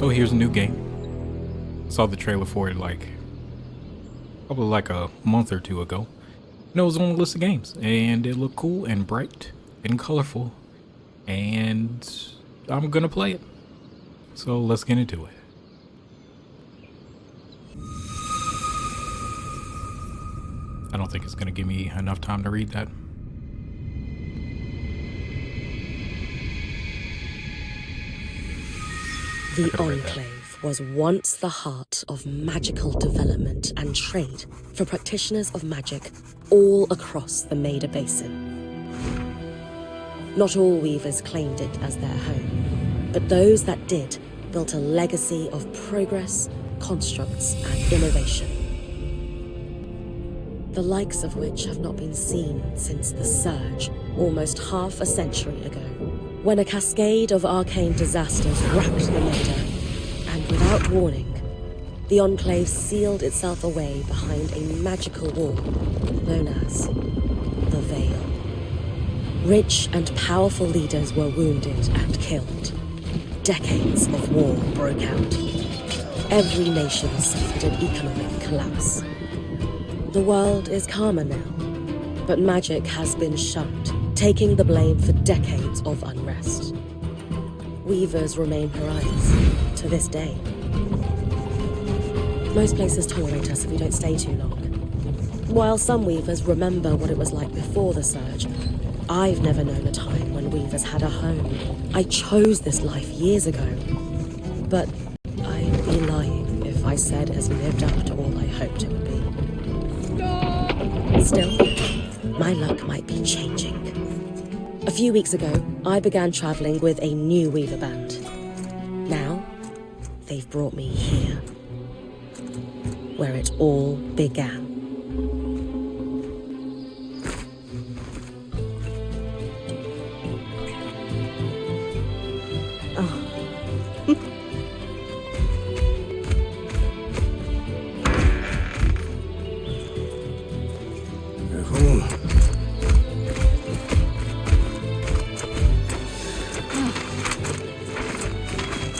So here's a new game. Saw the trailer for it probably like a month or two ago. And it was on the list of games, and it looked cool and bright and colorful, and I'm gonna play it. So let's get into it. I don't think it's gonna give me enough time to read that. The Enclave was once the heart of magical development and trade for practitioners of magic all across the Maida Basin. Not all weavers claimed it as their home, but those that did built a legacy of progress, constructs, and innovation. The likes of which have not been seen since the Surge, almost half a century ago, when a cascade of arcane disasters wrapped the Maida, and without warning, the Enclave sealed itself away behind a magical wall known as the Veil. Rich and powerful leaders were wounded and killed. Decades of war broke out. Every nation suffered an economic collapse. The world is calmer now, but magic has been shunned, taking the blame for decades of unrest. Weavers remain pariahs to this day. Most places tolerate us if we don't stay too long. While some weavers remember what it was like before the Surge, I've never known a time when weavers had a home. I chose this life years ago, but I'd be lying if I said it has lived up to all I hoped it would be. Still, my luck might be changing. A few weeks ago, I began traveling with a new weaver band. Now, they've brought me here, where it all began.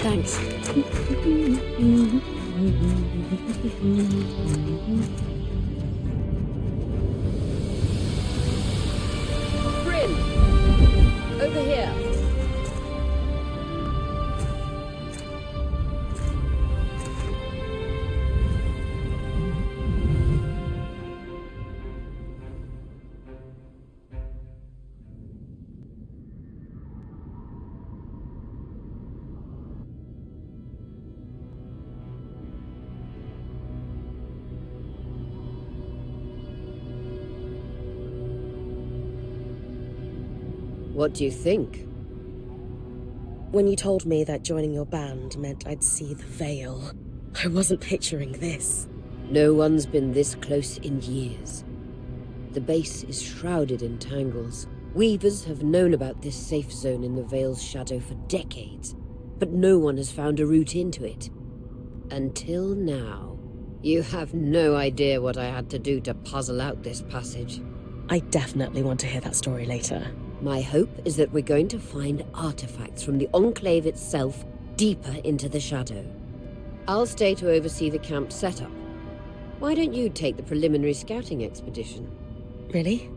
Thanks. Bryn! Over here. What do you think? When you told me that joining your band meant I'd see the Veil, I wasn't picturing this. No one's been this close in years. The base is shrouded in tangles. Weavers have known about this safe zone in the Veil's shadow for decades, but no one has found a route into it. Until now. You have no idea what I had to do to puzzle out this passage. I definitely want to hear that story later. My hope is that we're going to find artifacts from the Enclave itself deeper into the shadow. I'll stay to oversee the camp setup. Why don't you take the preliminary scouting expedition? Really?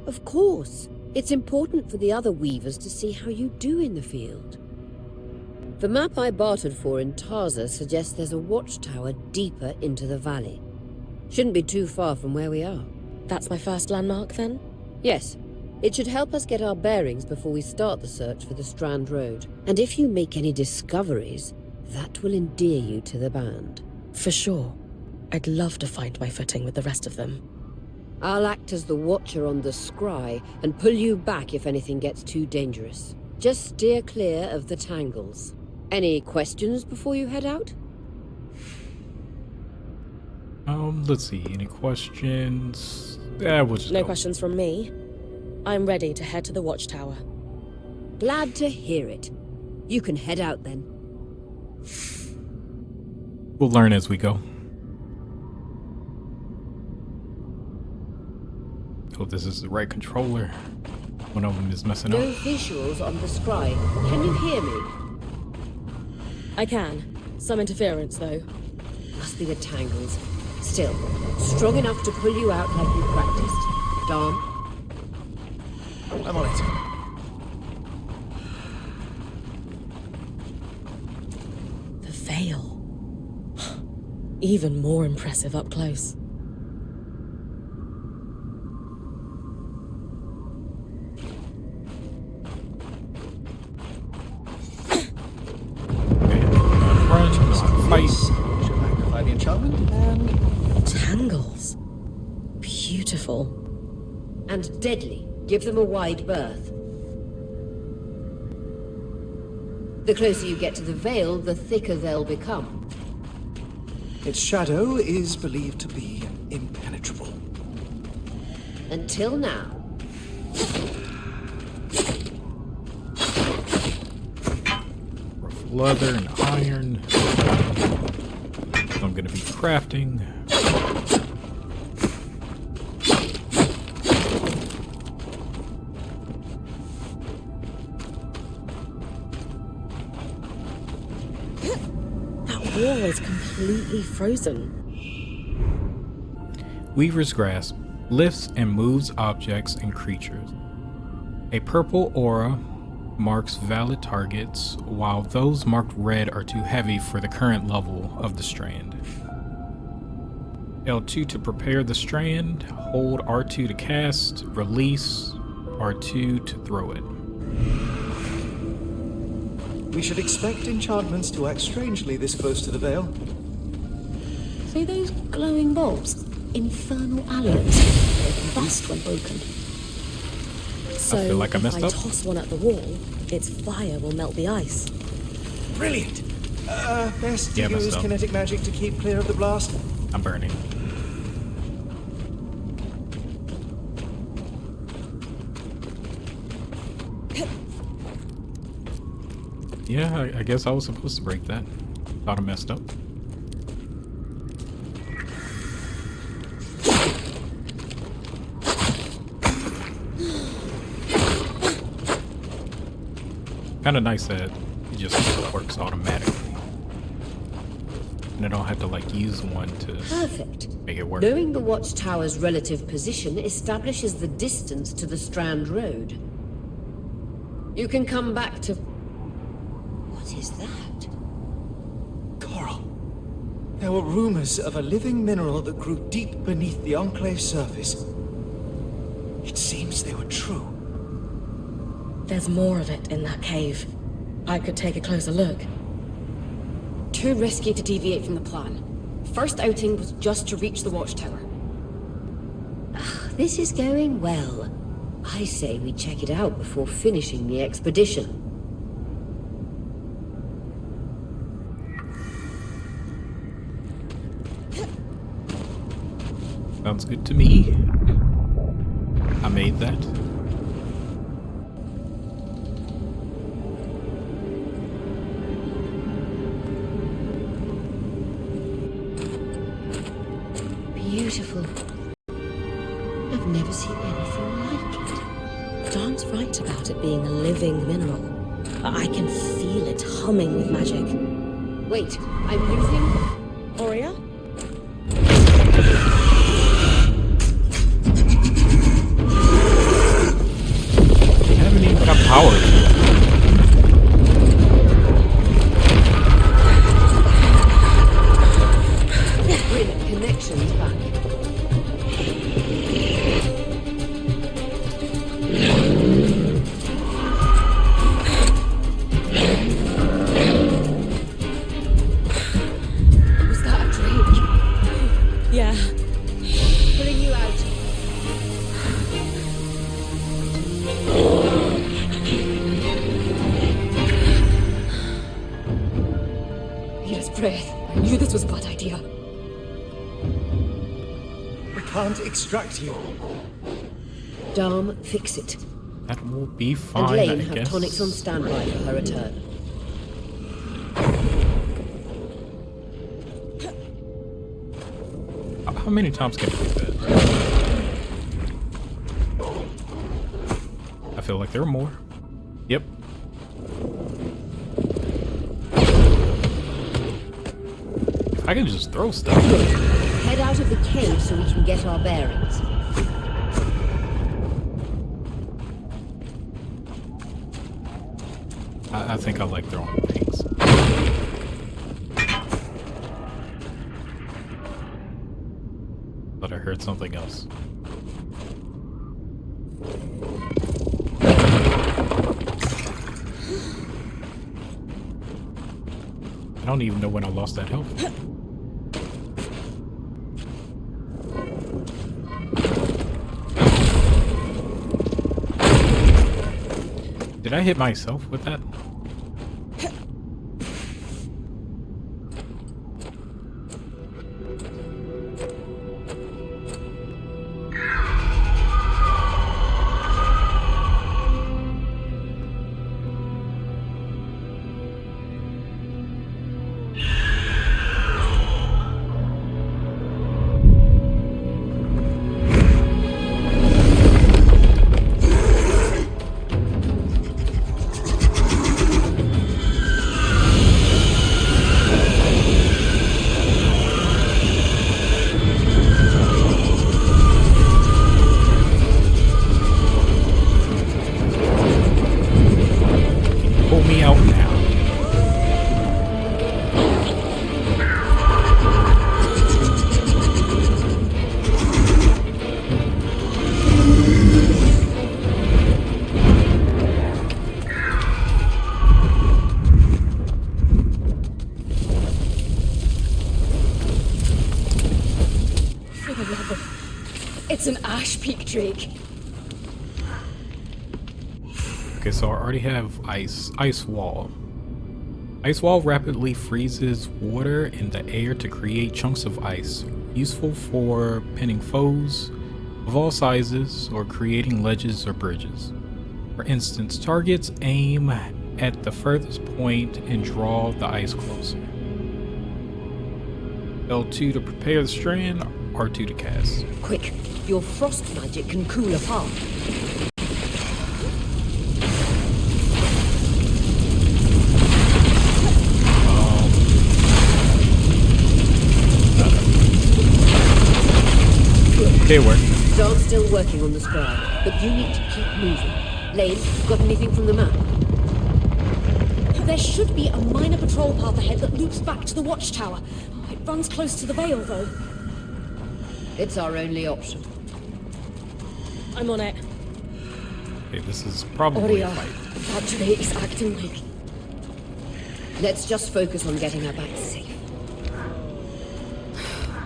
Of course. It's important for the other weavers to see how you do in the field. The map I bartered for in Tarza suggests there's a watchtower deeper into the valley. Shouldn't be too far from where we are. That's my first landmark, then? Yes. It should help us get our bearings before we start the search for the Strand Road. And if you make any discoveries, that will endear you to the band. For sure. I'd love to find my footing with the rest of them. I'll act as the watcher on the scry and pull you back if anything gets too dangerous. Just steer clear of the tangles. Any questions before you head out? Let's see. Any questions? Yeah, we'll just No go. questions from me. I'm ready to head to the watchtower. Glad to hear it. You can head out then. We'll learn as we go. Hope this is the right controller. One of them is messing No up. visuals on the scry. Can you hear me? I can. Some interference, though. Must be the tangles. Still, strong enough to pull you out like you practiced. Dom? I'm on it. The veil. Even more impressive up close. Should magnify the enchantment and... Tangles. Beautiful. And deadly. Give them a wide berth. The closer you get to the veil, the thicker they'll become. Its shadow is believed to be impenetrable. Until now. Rough leather and iron. I'm gonna be crafting. That wall is completely frozen. Weaver's Grasp lifts and moves objects and creatures. A purple aura marks valid targets, while those marked red are too heavy for the current level of the strand. L2 to prepare the strand, hold R2 to cast, release, R2 to throw it. We should expect enchantments to act strangely this close to the veil. See those glowing bulbs? Infernal alloys. They bust when broken. So feel like I messed if I up. toss one at the wall, its fire will melt the ice. Brilliant! Best to Yeah, messed use up. kinetic magic to keep clear of the blast. I'm burning. Yeah, I guess I was supposed to break that. Thought I messed up. Kind of nice that it just works automatically. And I don't have to like use one to Perfect. make it work. Knowing the watchtower's relative position establishes the distance to the Strand Road. You can come back to... What is that? Coral. There were rumors of a living mineral that grew deep beneath the Enclave's surface. It seems they were true. There's more of it in that cave. I could take a closer look. Too risky to deviate from the plan. First outing was just to reach the watchtower. This is going well. I say we check it out before finishing the expedition. Sounds good to me. I made that. Beautiful. I've never seen anything like it. Don's right about it being a living mineral. I can feel it humming with magic. Wait, I'm losing... Aurea? I haven't even got power. Brilliant connections back. Was that a drake? Yeah. Pulling you out. His breath. I knew this was a bad idea. We can't extract you. Dom, fix it. That will be And fine, Lane I have guess. tonics on standby for her return. How many times can I do that? I feel like there are more. Yep. I can just throw stuff. Head out of the cave so we can get our bearings. I think I like throwing things. But I heard something else. I don't even know when I lost that health. Did I hit myself with that? Pull me out now. For the love of... It's an ash peak drake. Okay, so I already have ice wall. Ice wall rapidly freezes water in the air to create chunks of ice, useful for pinning foes of all sizes or creating ledges or bridges. For instance, targets aim at the furthest point and draw the ice closer. L2 to prepare the strand, R2 to cast. Quick, your frost magic can cool a path. Okay, work. Dart's still working on the scribe, but you need to keep moving. Lane, got anything from the map? There should be a minor patrol path ahead that loops back to the watchtower. It runs close to the Vale, though. It's our only option. I'm on it. Okay, this is probably a Aurea, fight. that drake's acting like... Let's just focus on getting her back safe.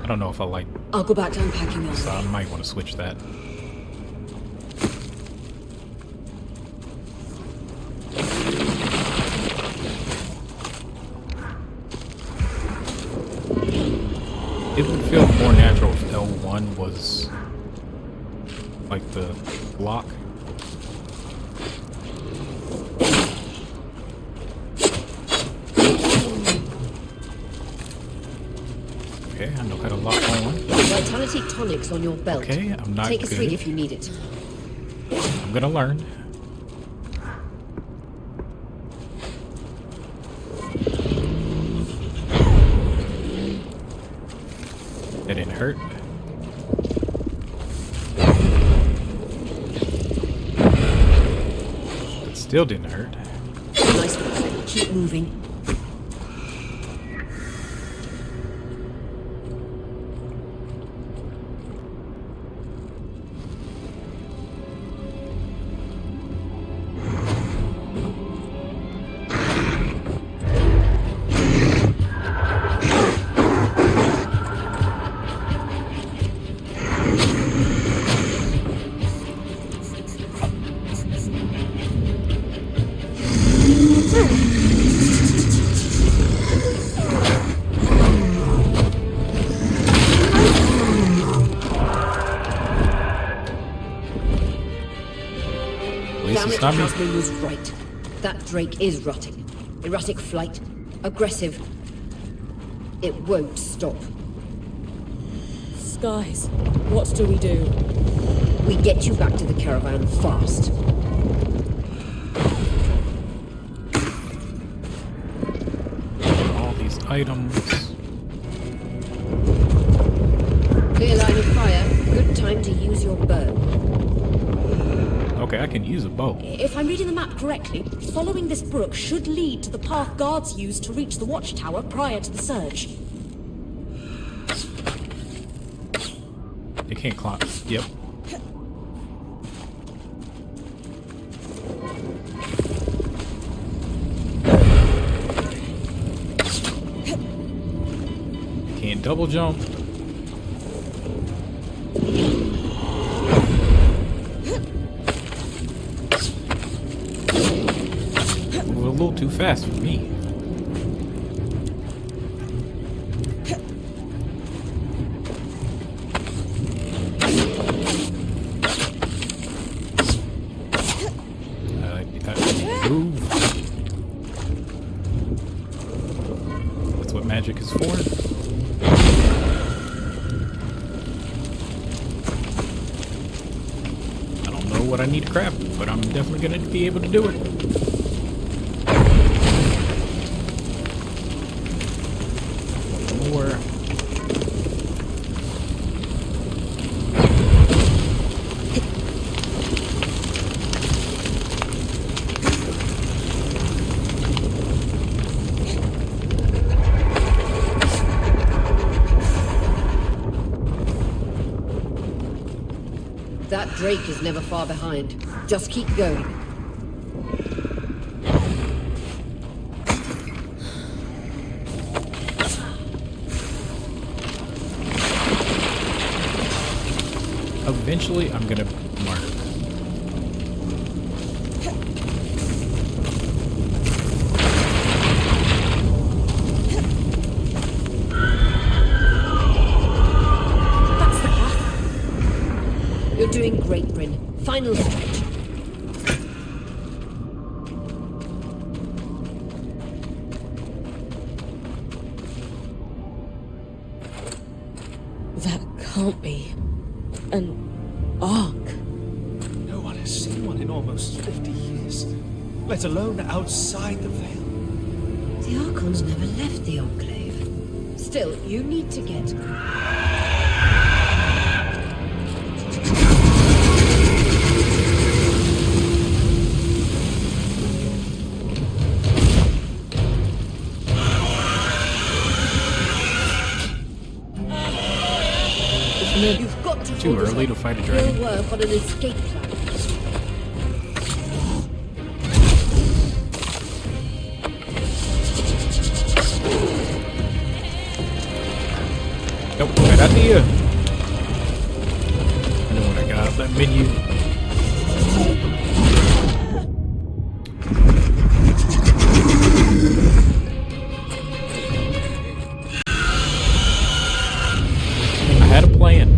I don't know if I like I'll go back to unpacking this. this. I might want to switch that. It would feel more natural if L1 was like the block. Okay, I know how to lock on. Vitality tonics on your belt. Okay, I'm not Take a good. swig if you need it. I'm gonna learn. That didn't hurt. It still didn't hurt. Nice one. Keep moving. At least Damn it's it, not me. Jasmine was right. That drake is rotting. Erratic flight. Aggressive. It won't stop. Skies, what do we do? We get you back to the caravan fast. All these items. I can use a bow. If I'm reading the map correctly, following this brook should lead to the path guards used to reach the watchtower prior to the surge. They can't climb. Yep. Can't double jump. Moving a little too fast for me. Move. That's what magic is for. I don't know what I need to craft, but I'm definitely going to be able to do it. More. That Drake is never far behind. Just keep going. Eventually, I'm gonna mark. That's the path. You're doing great, Bryn. Final stretch. That can't be an ark. No one has seen one in almost 50 years, let alone outside the Veil. The Archons never left the Enclave. Still, you need to get... You've got to Too hold this early up. to fight a dragon. We'll work on an escape plan. Nope, bad idea. I know what I got up that menu. I had a plan.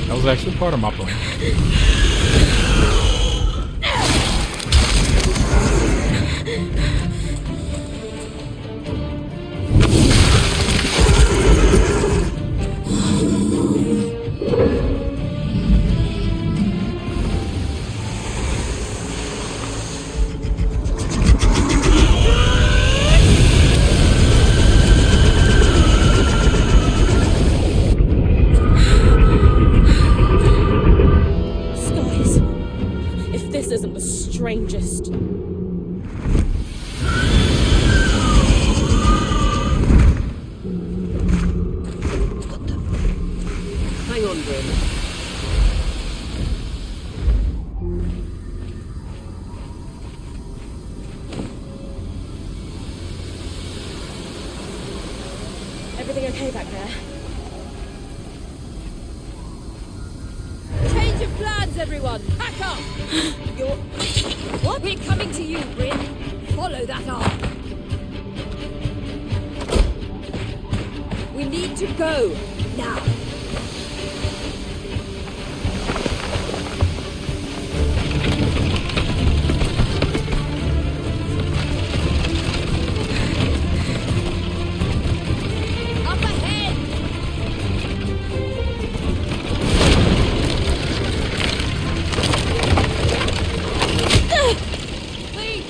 That was actually part of my plan. Skies. If this isn't the strangest. Hang on, Bryn. Everything okay back there? Change of plans, everyone! Pack up! You're... What? We're coming to you, Bryn. Follow that arc. We need to go. Now. Up ahead! Wait!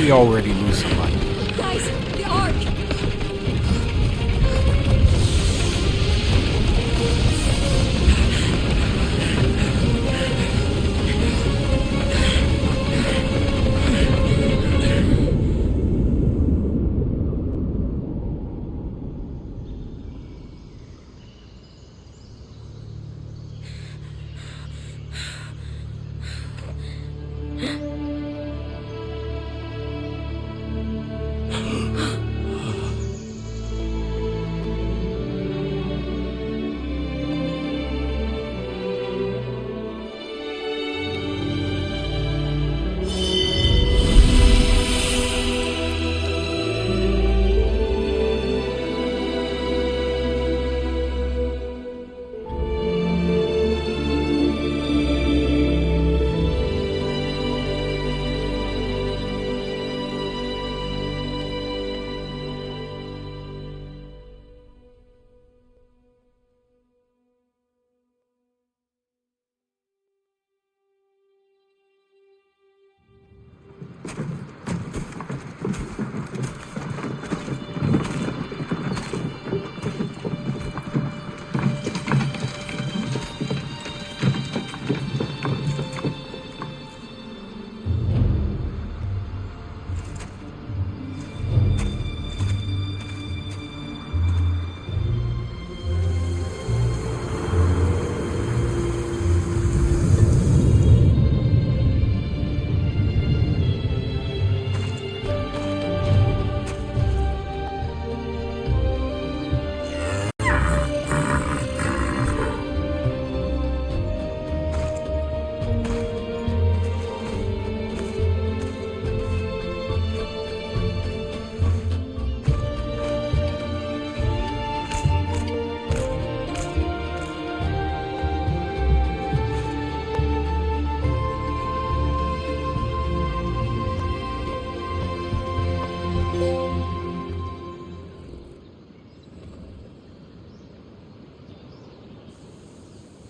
We already lose somebody. Guys, the Ark!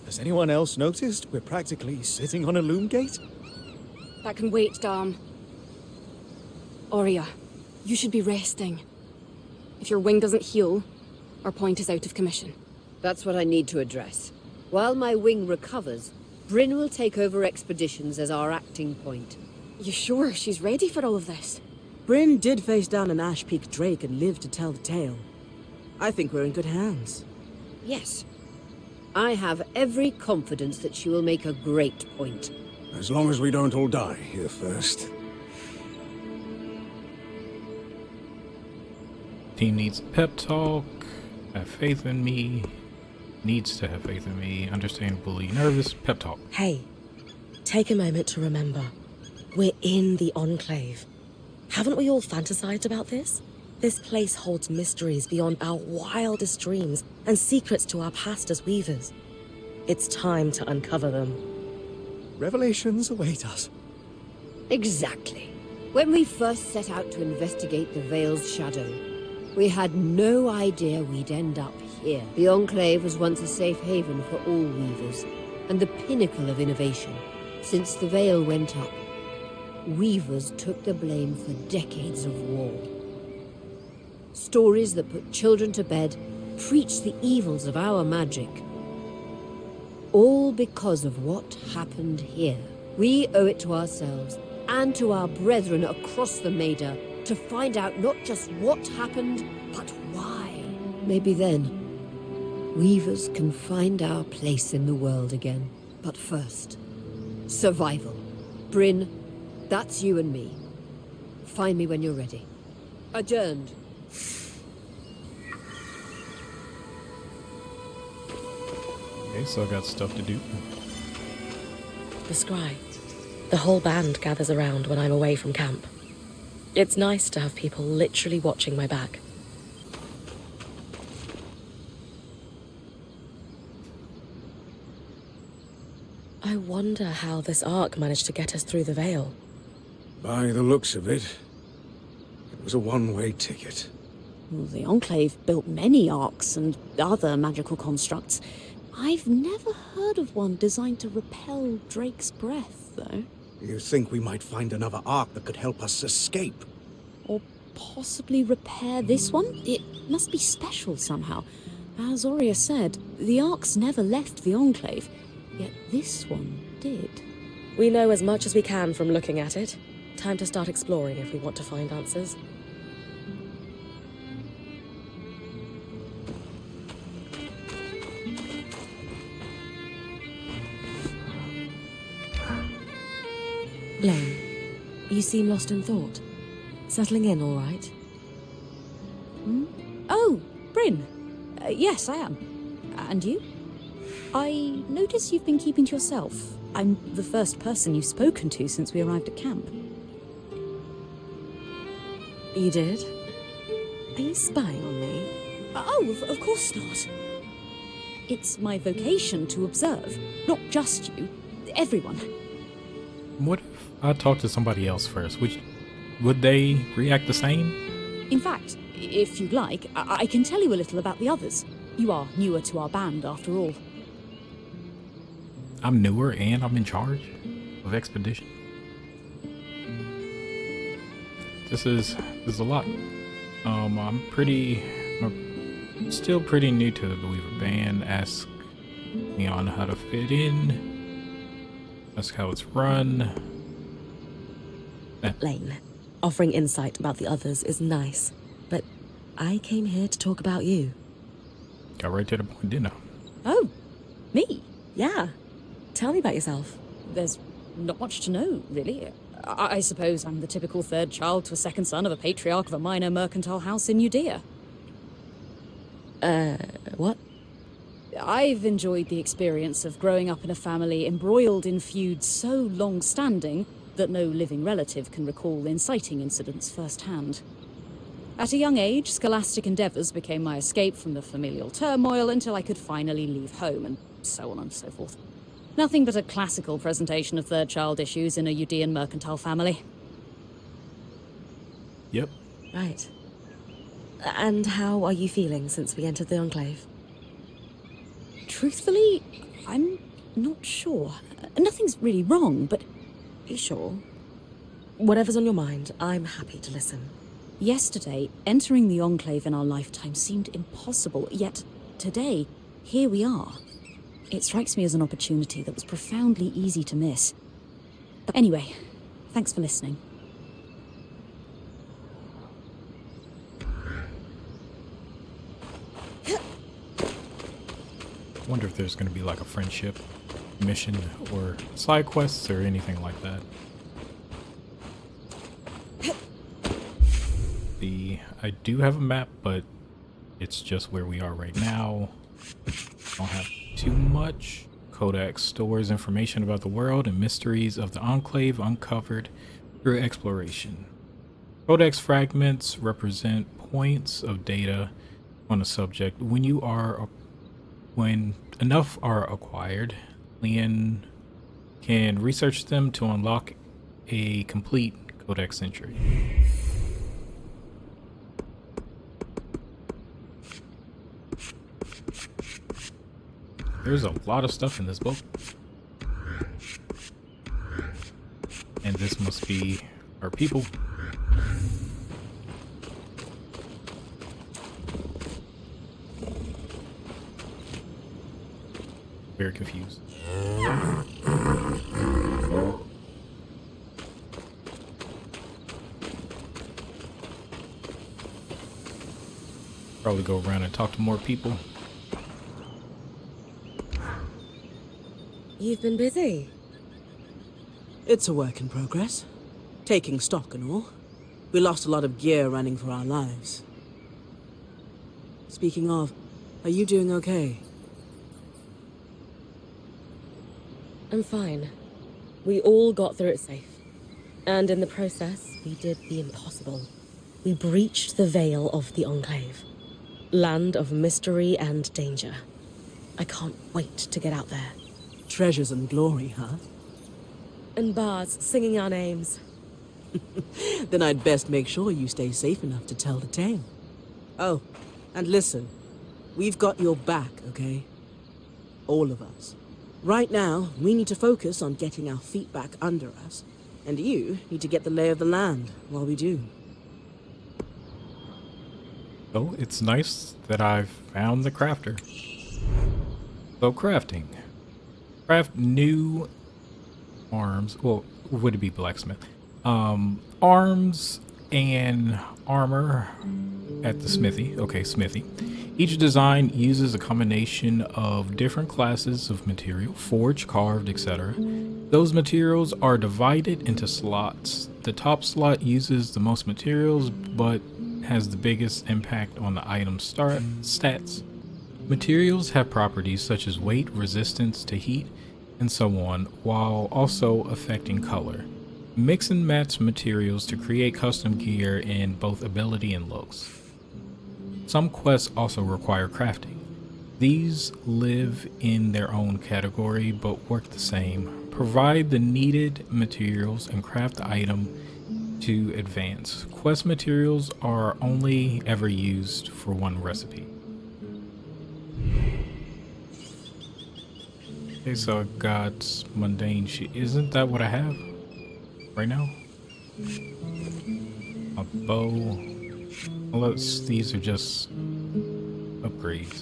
Has anyone else noticed we're practically sitting on a loom gate? That can wait, Dom. Aurea, you should be resting. If your wing doesn't heal, our point is out of commission. That's what I need to address. While my wing recovers, Bryn will take over expeditions as our acting point. You sure she's ready for all of this? Bryn did face down an Ash Peak Drake and lived to tell the tale. I think we're in good hands. Yes. I have every confidence that she will make a great point. As long as we don't all die here first. Team needs a pep talk. Have faith in me. Needs to have faith in me. Understandably nervous. Pep talk. Hey, take a moment to remember. We're in the Enclave. Haven't we all fantasized about this? This place holds mysteries beyond our wildest dreams and secrets to our past as weavers. It's time to uncover them. Revelations await us. Exactly. When we first set out to investigate the Veil's shadow, we had no idea we'd end up here. The Enclave was once a safe haven for all weavers, and the pinnacle of innovation. Since the Veil went up, weavers took the blame for decades of war. Stories that put children to bed, preached the evils of our magic. All because of what happened here. We owe it to ourselves and to our brethren across the Maida to find out not just what happened, but why. Maybe then, weavers can find our place in the world again. But first, survival. Bryn, that's you and me. Find me when you're ready. Adjourned. Okay, so I got stuff to do. The scry. The whole band gathers around when I'm away from camp. It's nice to have people literally watching my back. I wonder how this arc managed to get us through the Veil. By the looks of it, it was a one-way ticket. Well, the Enclave built many arcs and other magical constructs. I've never heard of one designed to repel Drake's breath, though. You think we might find another ark that could help us escape? Or possibly repair this one? It must be special somehow. As Aurea said, the Arks never left the Enclave, yet this one did. We know as much as we can from looking at it. Time to start exploring if we want to find answers. Lane, you seem lost in thought. Settling in all right? Oh, Bryn. Yes, I am. And you? I notice you've been keeping to yourself. I'm the first person you've spoken to since we arrived at camp. You did? Are you spying on me? Oh, of course not. It's my vocation to observe. Not just you. Everyone. What if I talk to somebody else first? Would they react the same? In fact, if you'd like, I can tell you a little about the others. You are newer to our band, after all. I'm newer and I'm in charge of expedition. This is a lot. I'm still pretty new to the Believer band. Ask me on how to fit in. Ask how it's run. Lane, offering insight about the others is nice, but I came here to talk about you. Got right to the point, didn't I? Oh, me? Yeah. Tell me about yourself. There's not much to know, really. I suppose I'm the typical third child to a second son of a patriarch of a minor mercantile house in Judea. What? I've enjoyed the experience of growing up in a family embroiled in feuds so long-standing that no living relative can recall inciting incidents firsthand. At a young age, scholastic endeavours became my escape from the familial turmoil until I could finally leave home, and so on and so forth. Nothing but a classical presentation of third child issues in a Judean mercantile family. Yep. Right. And how are you feeling since we entered the Enclave? Truthfully, I'm not sure. Nothing's really wrong, but... You sure? Whatever's on your mind, I'm happy to listen. Yesterday, entering the Enclave in our lifetime seemed impossible, yet today, here we are. It strikes me as an opportunity that was profoundly easy to miss. But anyway, thanks for listening. Wonder if there's gonna be like a friendship mission or side quests or anything like that. I do have a map, but it's just where we are right now. Don't have too much. Codex stores information about the world and mysteries of the Enclave uncovered through exploration. Codex fragments represent points of data on a subject. When enough are acquired, Leon can research them to unlock a complete Codex entry. There's a lot of stuff in this book. And this must be our people. Very confused. Probably go around and talk to more people. You've been busy. It's a work in progress. Taking stock and all. We lost a lot of gear running for our lives. Speaking of, are you doing okay? I'm fine. We all got through it safe. And in the process, we did the impossible. We breached the veil of the Enclave. Land of mystery and danger. I can't wait to get out there. Treasures and glory, huh? And bards singing our names. Then I'd best make sure you stay safe enough to tell the tale. Oh, and listen. We've got your back, okay? All of us. Right now, we need to focus on getting our feet back under us. And you need to get the lay of the land while we do. So it's nice that I've found the crafter. So crafting. Craft new arms. Well, would it be blacksmith? Arms and armor at the smithy. Okay, smithy. Each design uses a combination of different classes of material, forged, carved, etc. Those materials are divided into slots. The top slot uses the most materials, but has the biggest impact on the item's stats. Materials have properties such as weight, resistance to heat, and so on, while also affecting color. Mix and match materials to create custom gear in both ability and looks. Some quests also require crafting. These live in their own category but work the same. Provide the needed materials and craft the item to advance. Quest materials are only ever used for one recipe. Okay, so I got mundane shit. Isn't that what I have right now? A bow. Unless these are just upgrades.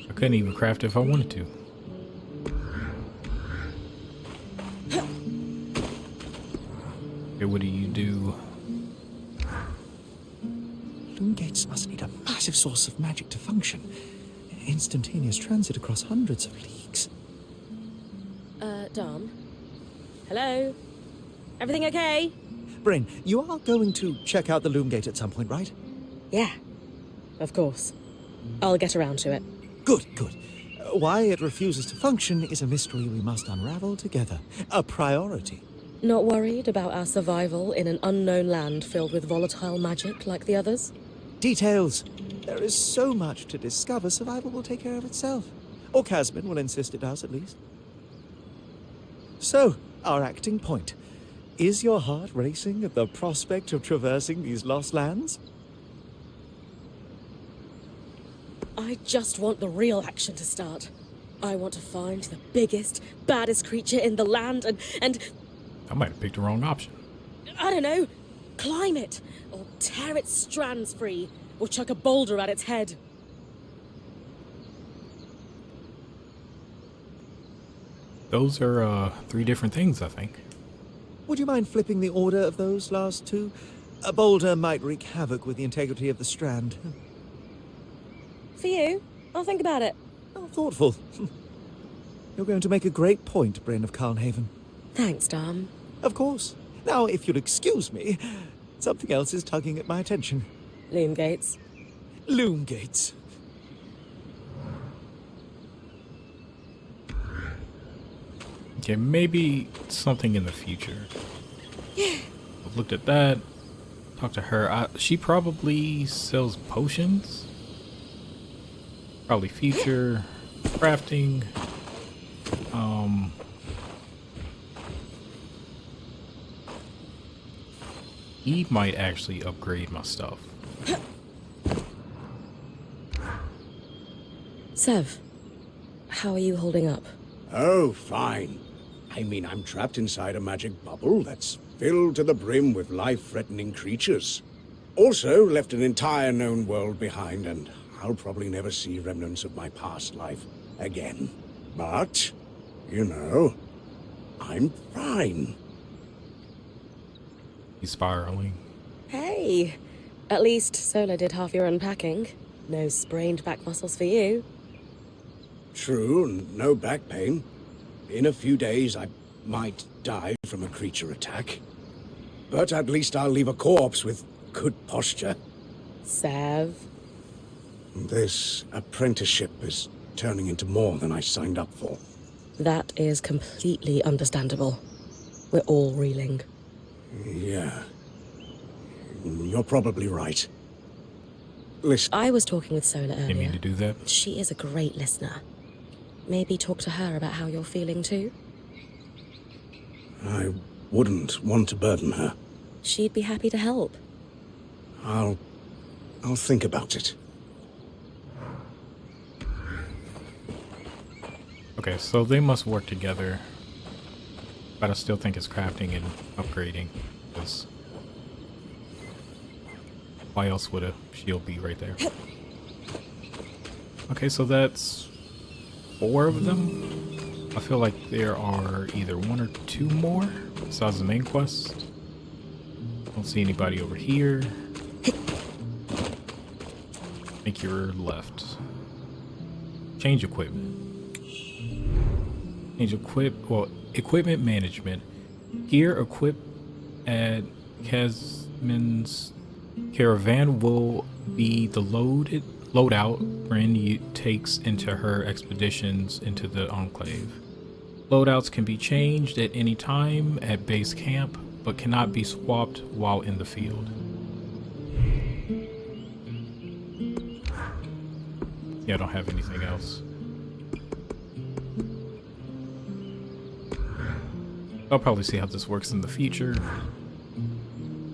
I couldn't even craft it if I wanted to. Okay, what do you do? Loom gates must need a massive source of magic to function. Instantaneous transit across hundreds of leagues. Dom? Hello? Everything okay? Bryn, you are going to check out the loom gate at some point, right? Yeah, of course. I'll get around to it. Good, good. Why it refuses to function is a mystery we must unravel together. A priority. Not worried about our survival in an unknown land filled with volatile magic like the others? Details. There is so much to discover, survival will take care of itself. Or Casman will insist it does, at least. So, our acting point. Is your heart racing at the prospect of traversing these lost lands? I just want the real action to start. I want to find the biggest, baddest creature in the land and I might have picked the wrong option. I don't know, climb it, or tear its strands free, or chuck a boulder at its head. Those are 3 different things, I think. Would you mind flipping the order of those last two? A boulder might wreak havoc with the integrity of the strand. For you, I'll think about it. Oh, thoughtful. You're going to make a great point, Bryn of Carnhaven. Thanks, Dom. Of course. Now, if you'll excuse me, something else is tugging at my attention. Loom gates. Loom gates. Okay, maybe something in the future. I've looked at that. Talked to her. She probably sells potions. Probably future crafting. He might actually upgrade my stuff. Sev, how are you holding up? Oh, fine. I mean, I'm trapped inside a magic bubble that's filled to the brim with life-threatening creatures. Also, left an entire known world behind, and I'll probably never see remnants of my past life again. But, you know, I'm fine. He's spiraling. Hey, at least Sola did half your unpacking. No sprained back muscles for you. True, and no back pain. In a few days, I might die from a creature attack. But at least I'll leave a corpse with good posture. Sev. This apprenticeship is turning into more than I signed up for. That is completely understandable. We're all reeling. Yeah. You're probably right. Listen, I was talking with Sola Didn't mean earlier. to do that. She is a great listener. Maybe talk to her about how you're feeling too. I wouldn't want to burden her. She'd be happy to help. I'll think about it. Okay, so they must work together. But I still think it's crafting and upgrading. Because why else would a shield be right there? Okay, so that's 4 of them. I feel like there are either 1 or 2 more besides the main quest. Don't see anybody over here. I think you're left. Change equipment. Equipment management. Gear equipped at Casman's caravan will be the loadout Bryn takes into her expeditions into the Enclave. Loadouts can be changed at any time at base camp, but cannot be swapped while in the field. Yeah, I don't have anything else. I'll probably see how this works in the future.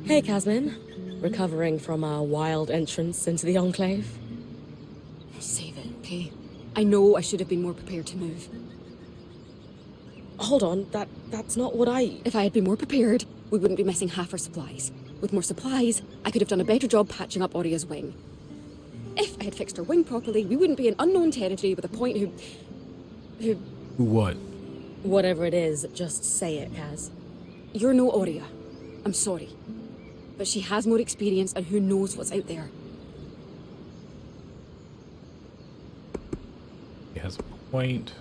Hey, Casman. Recovering from our wild entrance into the Enclave? Save it, okay? I know I should have been more prepared to move. Hold on, that's not what I... If I had been more prepared, we wouldn't be missing half our supplies. With more supplies, I could have done a better job patching up Oria's wing. If I had fixed her wing properly, we wouldn't be in unknown territory with a point who... Who what? Whatever it is, just say it, Kaz. You're no Oria. I'm sorry. But she has more experience and who knows what's out there. He has a point.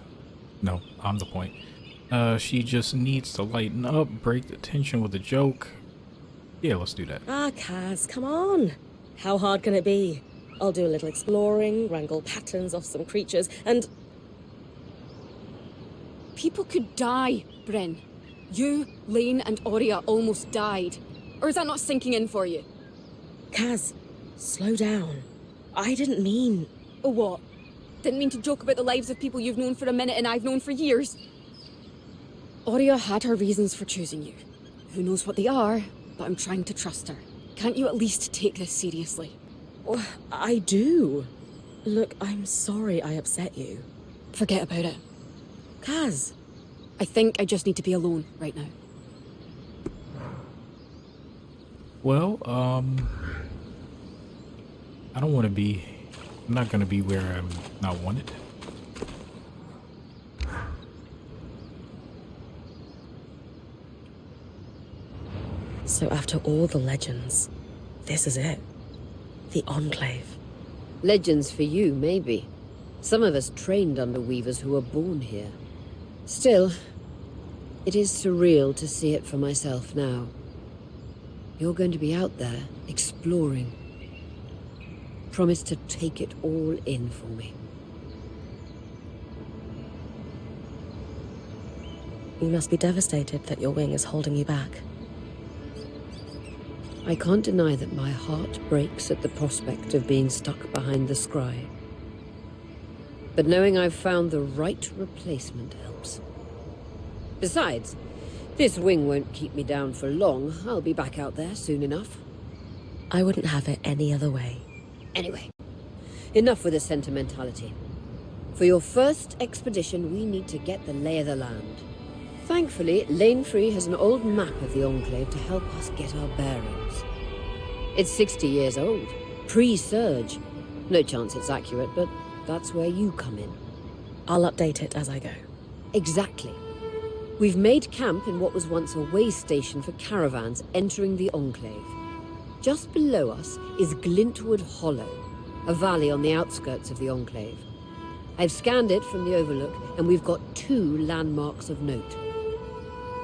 No, I'm the point. She just needs to lighten up, break the tension with a joke. Yeah, let's do that. Ah, Kaz, come on. How hard can it be? I'll do a little exploring, wrangle patterns off some creatures, and... People could die, Bryn. You, Lane, and Oria almost died. Or is that not sinking in for you? Kaz, slow down. I didn't mean... Oh, what? Didn't mean to joke about the lives of people you've known for a minute and I've known for years. Oria had her reasons for choosing you. Who knows what they are, but I'm trying to trust her. Can't you at least take this seriously? Oh, I do. Look, I'm sorry I upset you. Forget about it. Kaz. I think I just need to be alone right now. Well, I don't want to be... I'm not going to be where I'm not wanted. So after all the legends, this is it. The Enclave. Legends for you, maybe. Some of us trained under weavers who were born here. Still, it is surreal to see it for myself now. You're going to be out there, exploring. Promise to take it all in for me. You must be devastated that your wing is holding you back. I can't deny that my heart breaks at the prospect of being stuck behind the scry. But knowing I've found the right replacement helps. Besides, this wing won't keep me down for long. I'll be back out there soon enough. I wouldn't have it any other way. Anyway, enough with the sentimentality. For your first expedition, we need to get the lay of the land. Thankfully, Lane Free has an old map of the Enclave to help us get our bearings. It's 60 years old, pre-Surge. No chance it's accurate, but that's where you come in. I'll update it as I go. Exactly. We've made camp in what was once a way station for caravans entering the Enclave. Just below us is Glintwood Hollow, a valley on the outskirts of the Enclave. I've scanned it from the overlook, and we've got 2 landmarks of note.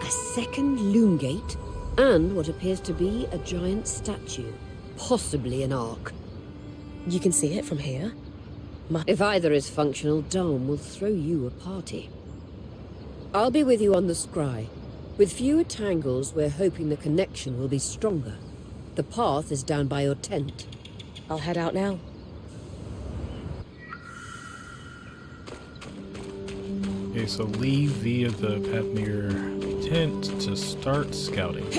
A second loom gate, and what appears to be a giant statue, possibly an ark. You can see it from here? If either is functional, Dom will throw you a party. I'll be with you on the scry. With fewer tangles, we're hoping the connection will be stronger. The path is down by your tent. I'll head out now. Okay, so leave via the path near tent to start scouting.